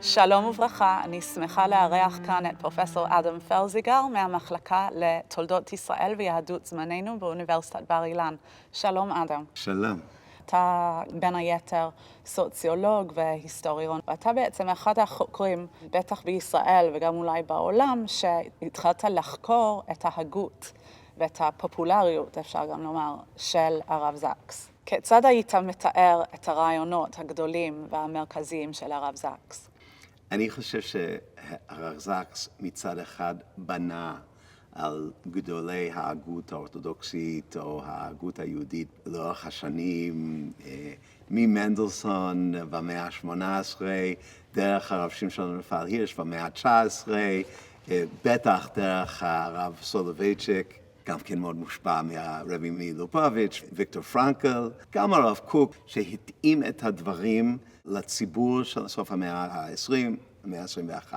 שלום וברכה, אני שמחה לארח כאן את פרופסור אדם פלזיגר מהמחלקה לתולדות ישראל ויהדות זמננו באוניברסיטת בר אילן. שלום אדם. שלום. אתה בין היתר סוציולוג והיסטוריון, ואתה בעצם אחד החוקרים, בטח בישראל וגם אולי בעולם, שהתחלת לחקור את ההגות ואת הפופולריות, אפשר גם לומר, של הרב זקס. כיצד היית מתאר את הרעיונות הגדולים והמרכזיים של הרב זקס? אני חושב שהרב זקס מצד אחד בנה על גדולי ההגות האורתודוקסית או ההגות היהודית לאורך השנים, ממנדלסון במאה ה-18, דרך הרב שמשון רפאל הירש במאה ה-19, בטח דרך הרב סולובייצ'יק, גם כן מאוד מושפע מהרבי מלובביץ', ויקטור פרנקל, גם הרב קוק, שהתאים את הדברים לציבור של סוף המאה ה-20, המאה ה-21.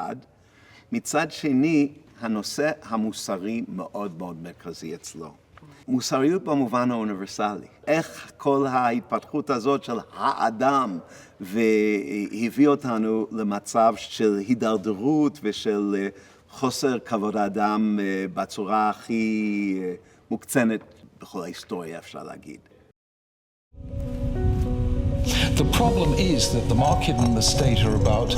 מצד שני, הנושא המוסרי מאוד מאוד מרכזי אצלו. מוסריות במובן האוניברסלי. איך כל ההתפתחות הזאת של האדם והביא אותנו למצב של הידרדרות ושל חוסר כבוד האדם בצורה הכי מוקצנת בכל ההיסטוריה, אפשר להגיד. The problem is that the market and the state are about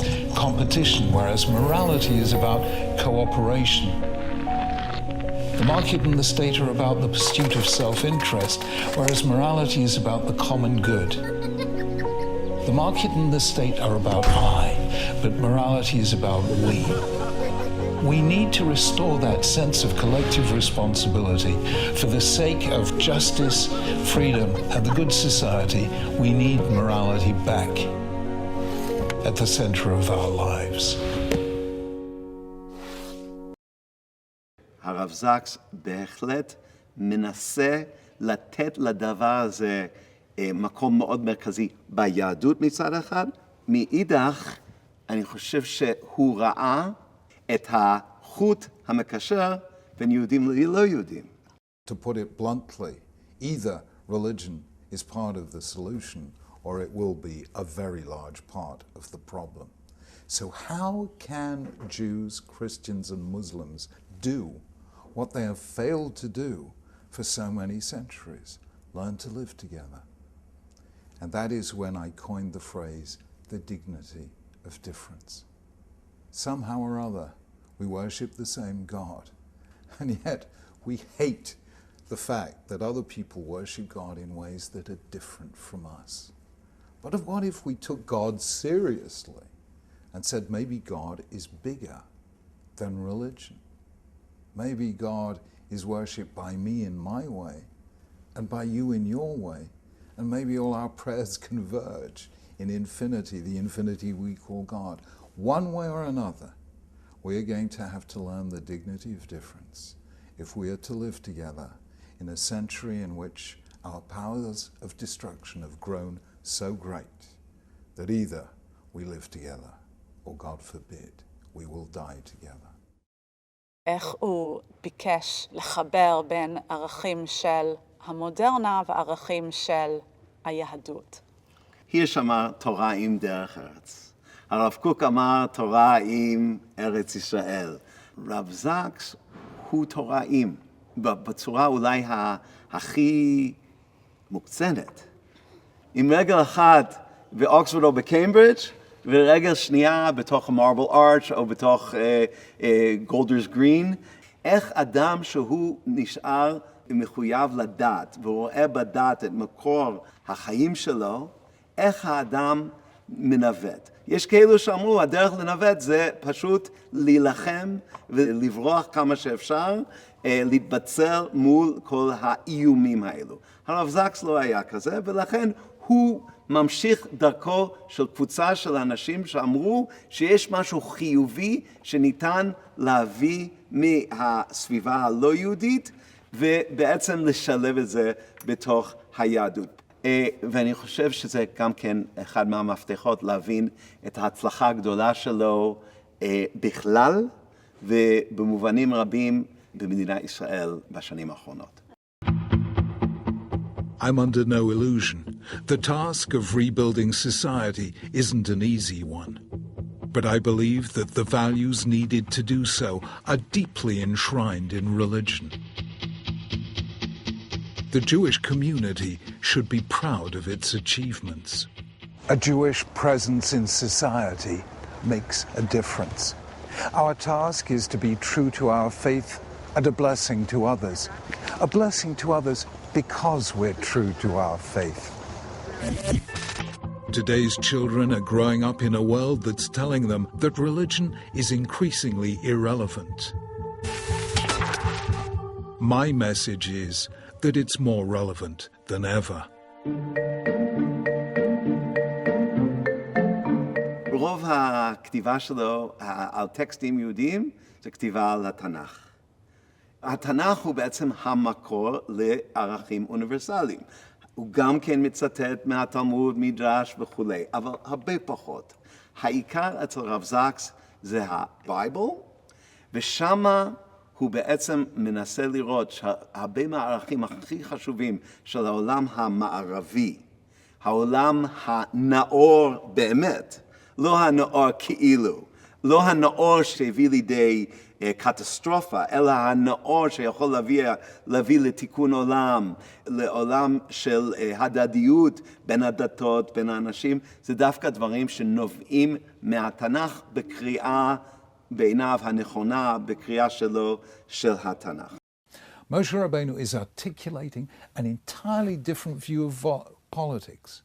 competition, whereas morality is about cooperation. The market and the state are about the pursuit of self-interest, whereas morality is about the common good. The market and the state are about I, but morality is about we. We need to restore that sense of collective responsibility. For the sake of justice, freedom, and the good society, we need morality back at the center of our lives. הרב זקס בהחלט מנסה לתת לדבר הזה מקום מאוד מרכזי ביהדות מצד אחד. מאידך, אני חושב שהוא ראה את החוט המקשר בין יהודים ללא יהודים. To put it bluntly, either religion is part of the solution or it will be a very large part of the problem. So how can Jews, Christians and Muslims do what they have failed to do for so many centuries? Learn to live together. And that is when I coined the phrase, the dignity of difference. Somehow or other, we worship the same God, and yet we hate the fact that other people worship God in ways that are different from us. But what if we took God seriously and said maybe God is bigger than religion? Maybe God is worshipped by me in my way and by you in your way, and maybe all our prayers converge in infinity, the infinity we call God. One way or another, we are going to have to learn the dignity of difference if we are to live together in a century in which our powers of destruction have grown so great that either we live together or, God forbid, we will die together. איך הוא ביקש לחבר בין ערכים של המודרנה וערכים של היהדות? הירש אמר תורה עם דרך ארץ. הרב קוק אמר תורה עם ארץ ישראל. רב זקס הוא תורה עם, בצורה אולי הכי מוקצנת. עם רגל אחת באוקספורד או בקיימברידג' ורגל שנייה בתוך מרבל ארץ' או בתוך גולדרס גרין. איך אדם שהוא נשאר מחויב לדת ורואה בדת את מקור החיים שלו, איך האדם מנווט. יש כאלו שאמרו, הדרך לנווט זה פשוט להילחם ולברוח כמה שאפשר, להתבצר מול כל האיומים האלו. הרב זקס לא היה כזה, ולכן הוא ממשיך דרכו של קבוצה של אנשים שאמרו שיש משהו חיובי שניתן להביא מהסביבה הלא יהודית, ובעצם לשלב את זה בתוך היהדות. ואני חושב שזה גם כן אחד מהמפתחות להבין את ההצלחה הגדולה שלו בכלל, ובמובנים רבים במדינת ישראל בשנים האחרונות. I'm under no illusion. The task of rebuilding society isn't an easy one. But I believe that the values needed to do so are deeply enshrined in religion. The Jewish community should be proud of its achievements. A Jewish presence in society makes a difference. Our task is to be true to our faith and a blessing to others. A blessing to others because we're true to our faith. Today's children are growing up in a world that's telling them that religion is increasingly irrelevant. My message is that it's more relevant than ever. רוב הכתיבה שלו על טקסטים יהודיים זה כתיבה על התנ"ך. התנ"ך הוא בעצם המקור לערכים אוניברסליים. הוא גם כן מצטט מהתלמוד, מדרש וכו', אבל הרבה פחות. העיקר אצל רב זקס זה הבייבל, ושמה הוא בעצם מנסה לראות שהרבה מהערכים הכי חשובים של העולם המערבי, העולם הנאור באמת, לא הנאור כאילו, לא הנאור שהביא לידי קטסטרופה, אלא הנאור שיכול להביא לתיקון עולם, לעולם של הדדיות בין הדתות, בין האנשים, זה דווקא דברים שנובעים מהתנ"ך בקריאה בעיניו הנכונה, בקריאה שלו של התנ"ך. Moshe Rabbeinu is articulating an entirely different view of politics.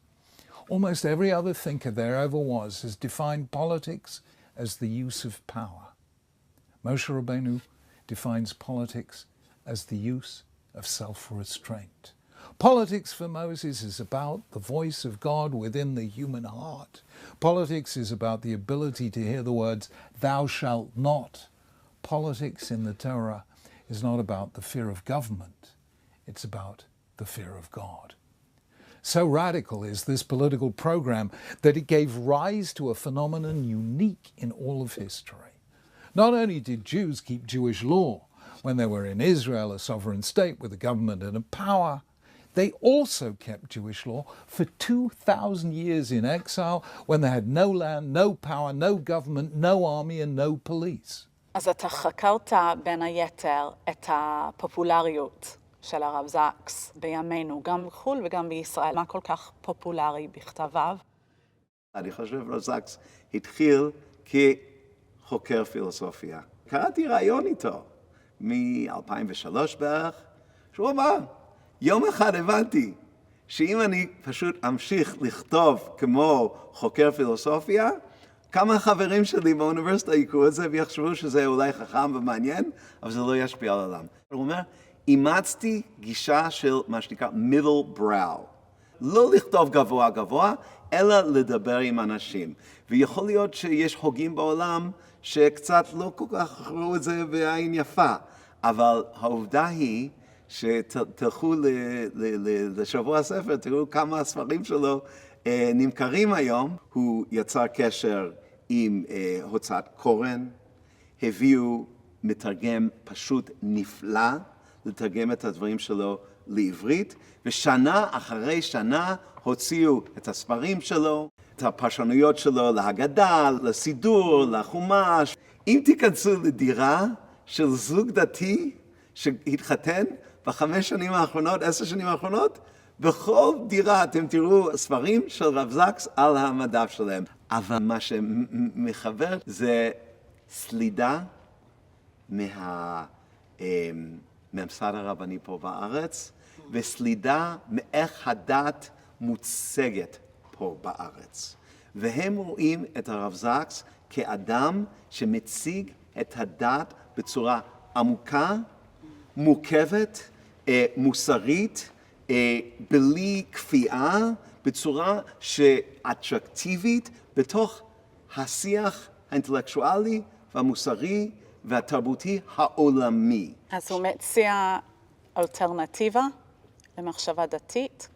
Almost every other thinker there ever was has defined politics as the use of power. Moshe Rabbeinu defines politics as the use of self-restraint. Politics for Moses is about the voice of God within the human heart. Politics is about the ability to hear the words, "Thou shalt not." Politics in the Torah is not about the fear of government. It's about the fear of God. So radical is this political program that it gave rise to a phenomenon unique in all of history. Not only did Jews keep Jewish law when they were in Israel, a sovereign state with a government and a power, they also kept Jewish law for 2,000 years in exile when they had no land, no power, no government, no army and no police. אז אתה חקרת בין היתר את הפופולריות של הרב זקס בימינו, גם בחו"ל וגם בישראל. מה כל כך פופולרי בכתביו? אני חושב רב זקס התחיל כחוקר פילוסופיה. קראתי ראיון איתו מ-2003 בערך, שהוא אמר, יום אחד הבנתי שאם אני פשוט אמשיך לכתוב כמו חוקר פילוסופיה, כמה חברים שלי באוניברסיטה יקראו את זה ויחשבו שזה אולי חכם ומעניין, אבל זה לא ישפיע על העולם. הוא אומר, אימצתי גישה של מה שנקרא middle brow. לא לכתוב גבוה גבוה, אלא לדבר עם אנשים. ויכול להיות שיש הוגים בעולם שקצת לא כל כך ראו את זה בעין יפה, אבל העובדה היא שתלכו לשבוע הספר, תראו כמה הספרים שלו נמכרים היום. הוא יצר קשר עם הוצאת קורן, הביאו מתרגם פשוט נפלא, לתרגם את הדברים שלו לעברית, ושנה אחרי שנה הוציאו את הספרים שלו, את הפרשנויות שלו להגדה, לסידור, לחומש. אם תיכנסו לדירה של זוג דתי שהתחתן ב5 שנים האחרונות, 10 שנים האחרונות, בכל דירה אתם תראו ספרים של רב זקס על המדף שלהם. אבל מה שמחבר זה סלידה מהממסד הרבני פה בארץ, וסלידה מאיך הדת מוצגת פה בארץ. והם רואים את הרב זקס כאדם שמציג את הדת בצורה עמוקה, מורכבת, מוסרית, בלי כפייה, בצורה שאטרקטיבית בתוך השיח האינטלקטואלי והמוסרי והתרבותי העולמי. אז הוא מציע אלטרנטיבה למחשבה דתית?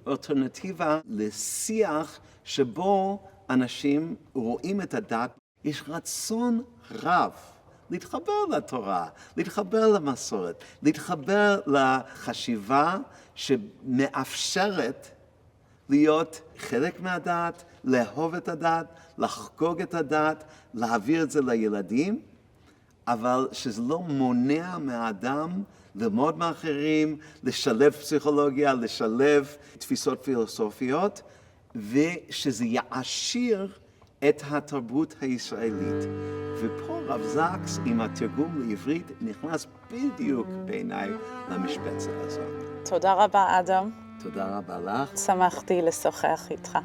אלטרנטיבה לשיח שבו אנשים רואים את הדת, יש רצון רב להתחבר לתורה, להתחבר למסורת, להתחבר לחשיבה שמאפשרת להיות חלק מהדת, לאהוב את הדת, לחגוג את הדת, להעביר את זה לילדים, אבל שזה לא מונע מהאדם ללמוד מאחרים, לשלב פסיכולוגיה, לשלב תפיסות פילוסופיות, ושזה יעשיר את התרבות הישראלית. ופה רב זקס עם התרגום לעברית נכנס בדיוק בעיניי למשבצת הזאת. תודה רבה, אדם. תודה רבה לך. שמחתי לשוחח איתך.